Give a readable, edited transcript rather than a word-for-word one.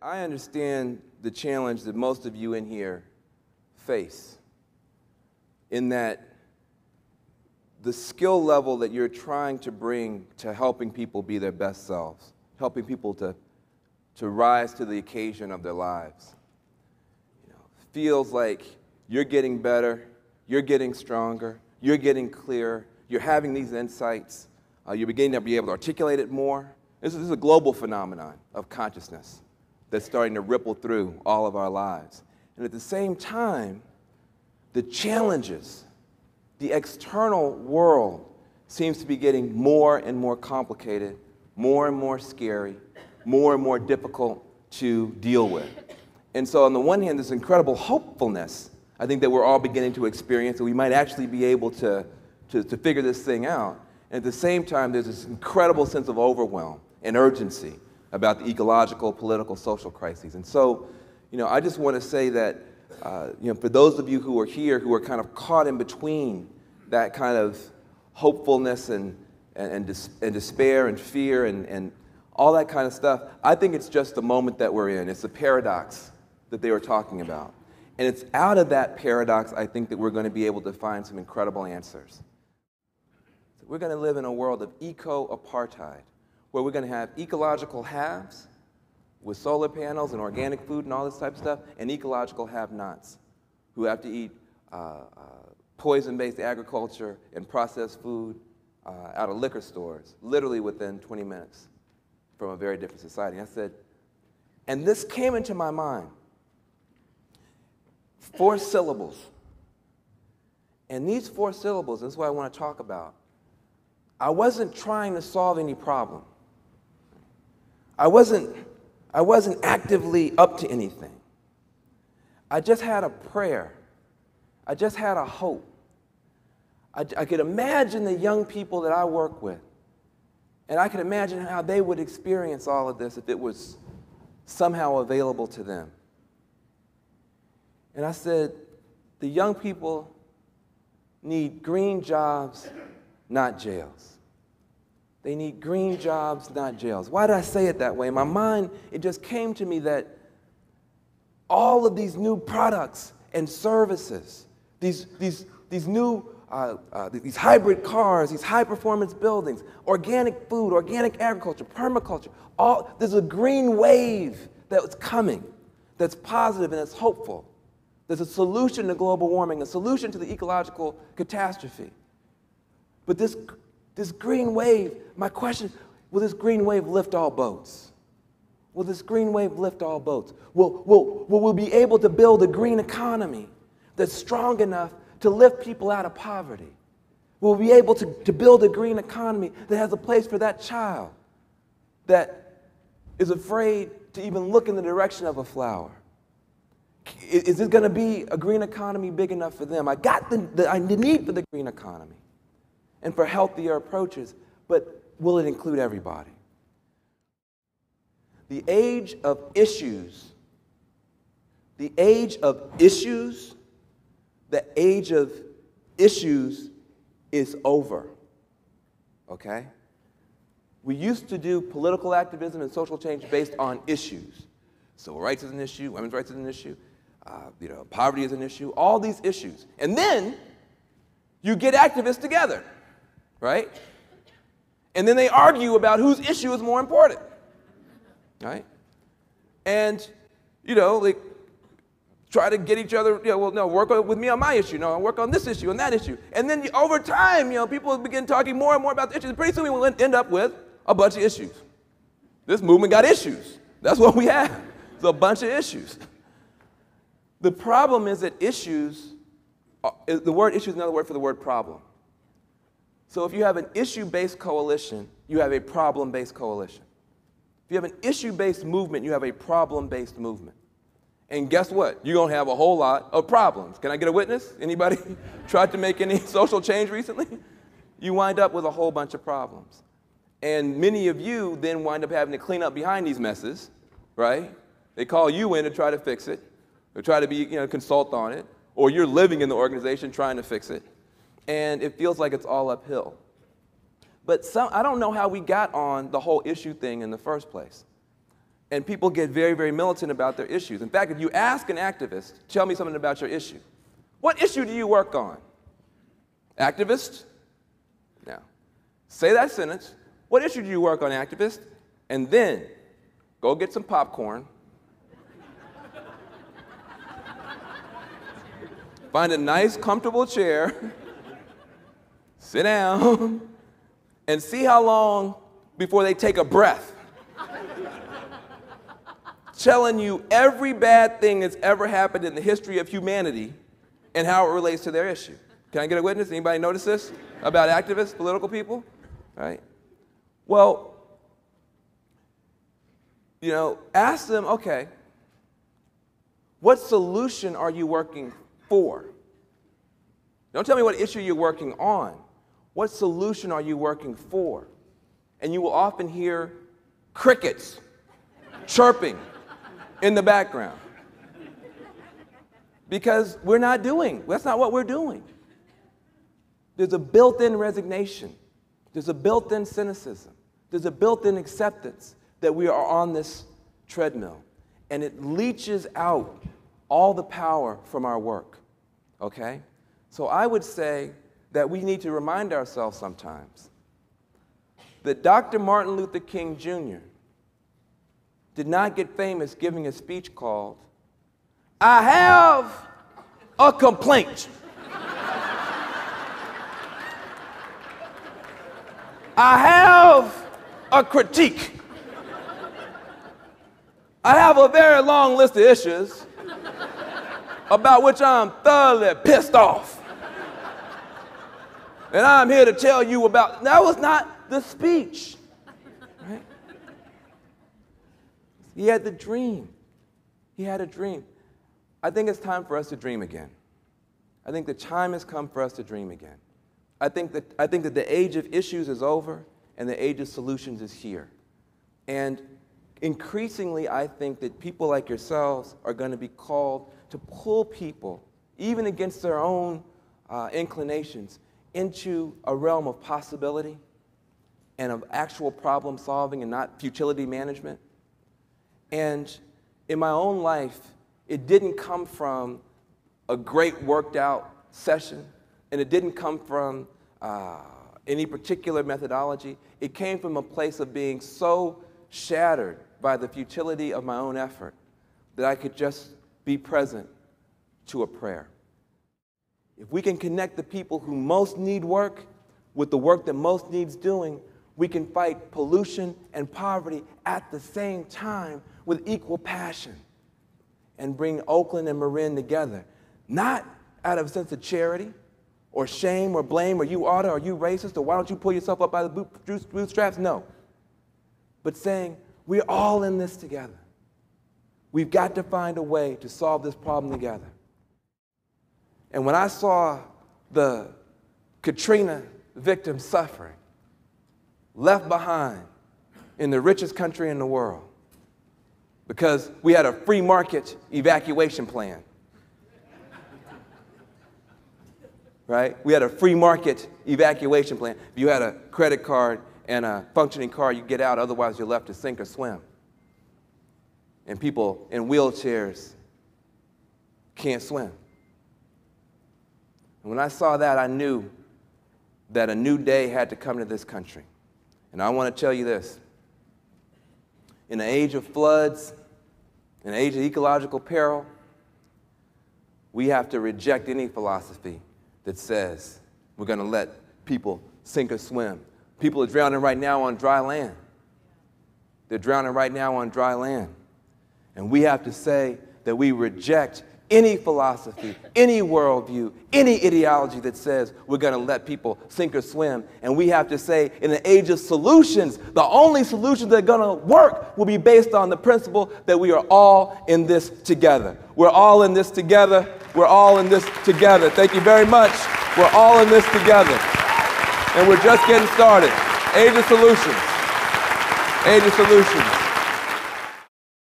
I understand the challenge that most of you in here face, in that the skill level that you're trying to bring to helping people be their best selves, helping people to rise to the occasion of their lives, feels like you're getting better, you're getting stronger, you're getting clearer, you're having these insights, you're beginning to be able to articulate it more. This is a global phenomenon of consciousness that's starting to ripple through all of our lives. And at the same time, the challenges, the external world seems to be getting more and more complicated, more and more scary, more and more difficult to deal with. And so on the one hand, this incredible hopefulness, I think, that we're all beginning to experience, that we might actually be able to figure this thing out. And at the same time, there's this incredible sense of overwhelm and urgency about the ecological, political, social crises. And so, I just want to say that, for those of you who are here, who are kind of caught in between that kind of hopefulness and despair and fear and all that kind of stuff, I think it's just the moment that we're in. It's the paradox that they were talking about. And it's out of that paradox, I think, that we're going to be able to find some incredible answers. So we're going to live in a world of eco-apartheid, where we're going to have ecological haves with solar panels and organic food and all this type of stuff, and ecological have-nots who have to eat poison-based agriculture and processed food out of liquor stores, literally within 20 minutes from a very different society. And I said, and this came into my mind, 4 syllables. And these 4 syllables, this is what I want to talk about. I wasn't trying to solve any problem. I wasn't actively up to anything. I just had a prayer. I just had a hope. I could imagine the young people that I work with, and I could imagine how they would experience all of this if it was somehow available to them. And I said, the young people need green jobs, not jails. They need green jobs, not jails. Why did I say it that way? In my mind, it just came to me that all of these new products and services, these new these hybrid cars, these high-performance buildings, organic food, organic agriculture, permaculture, there's a green wave that's coming, that's positive and that's hopeful. There's a solution to global warming, a solution to the ecological catastrophe. But this green wave, my question, will this green wave lift all boats? Will this green wave lift all boats? Will we be able to build a green economy that's strong enough to lift people out of poverty? Will we be able to build a green economy that has a place for that child that is afraid to even look in the direction of a flower? Is it going to be a green economy big enough for them? I got the need for the green economy and for healthier approaches, but will it include everybody? The age of issues, the age of issues is over, okay? We used to do political activism and social change based on issues. Civil rights is an issue, women's rights is an issue, poverty is an issue, all these issues. And then you get activists together, right? And then they argue about whose issue is more important, right? And, like, try to get each other, work with me on my issue, no, work on this issue and that issue. And then over time, people begin talking more and more about the issues. Pretty soon we will end up with a bunch of issues. This movement got issues. That's what we have. It's a bunch of issues. The problem is that issues, the word issue is another word for the word problem. So if you have an issue-based coalition, you have a problem-based coalition. If you have an issue-based movement, you have a problem-based movement. And guess what? You're going to have a whole lot of problems. Can I get a witness? Anybody tried to make any social change recently? You wind up with a whole bunch of problems. And many of you then wind up having to clean up behind these messes, right? They call you in to try to fix it, or try to consult on it, or you're living in the organization trying to fix it. And it feels like it's all uphill. But I don't know how we got on the whole issue thing in the first place. And people get very, very militant about their issues. In fact, if you ask an activist, tell me something about your issue. What issue do you work on? Activist? Now, say that sentence. What issue do you work on, activist? And then go get some popcorn. Find a nice, comfortable chair. Sit down. And see how long before they take a breath. Telling you every bad thing that's ever happened in the history of humanity and how it relates to their issue. Can I get a witness? Anybody notice this about activists, political people? All right. Well, you know, ask them, okay, what solution are you working for? Don't tell me what issue you're working on. What solution are you working for? And you will often hear crickets chirping in the background. Because that's not what we're doing. There's a built-in resignation. There's a built-in cynicism. There's a built-in acceptance that we are on this treadmill. And it leaches out all the power from our work, okay? So I would say that we need to remind ourselves sometimes that Dr. Martin Luther King Jr. did not get famous giving a speech called, "I have a complaint. I have a critique. I have a very long list of issues about which I'm thoroughly pissed off. And I'm here to tell you about." That was not the speech. Right? He had the dream. He had a dream. I think it's time for us to dream again. I think the time has come for us to dream again. I think that the age of issues is over and the age of solutions is here. And increasingly, I think that people like yourselves are going to be called to pull people, even against their own inclinations, into a realm of possibility and of actual problem solving and not futility management. And in my own life, it didn't come from a great worked out session, and it didn't come from any particular methodology. It came from a place of being so shattered by the futility of my own effort that I could just be present to a prayer. If we can connect the people who most need work with the work that most needs doing, we can fight pollution and poverty at the same time with equal passion and bring Oakland and Marin together, not out of a sense of charity or shame or blame or you oughta or you racist or why don't you pull yourself up by the bootstraps, no. But saying we're all in this together. We've got to find a way to solve this problem together. And when I saw the Katrina victims suffering, left behind in the richest country in the world, because we had a free market evacuation plan. Right? We had a free market evacuation plan. If you had a credit card and a functioning car, you get out, otherwise you're left to sink or swim. And people in wheelchairs can't swim. And when I saw that, I knew that a new day had to come to this country. And I want to tell you this. In an age of floods, in an age of ecological peril, we have to reject any philosophy that says we're going to let people sink or swim. People are drowning right now on dry land. They're drowning right now on dry land. And we have to say that we reject any philosophy, any worldview, any ideology that says we're going to let people sink or swim. And we have to say, in the age of solutions, the only solutions that are going to work will be based on the principle that we are all in this together. We're all in this together. We're all in this together. Thank you very much. We're all in this together. And we're just getting started. Age of solutions. Age of solutions.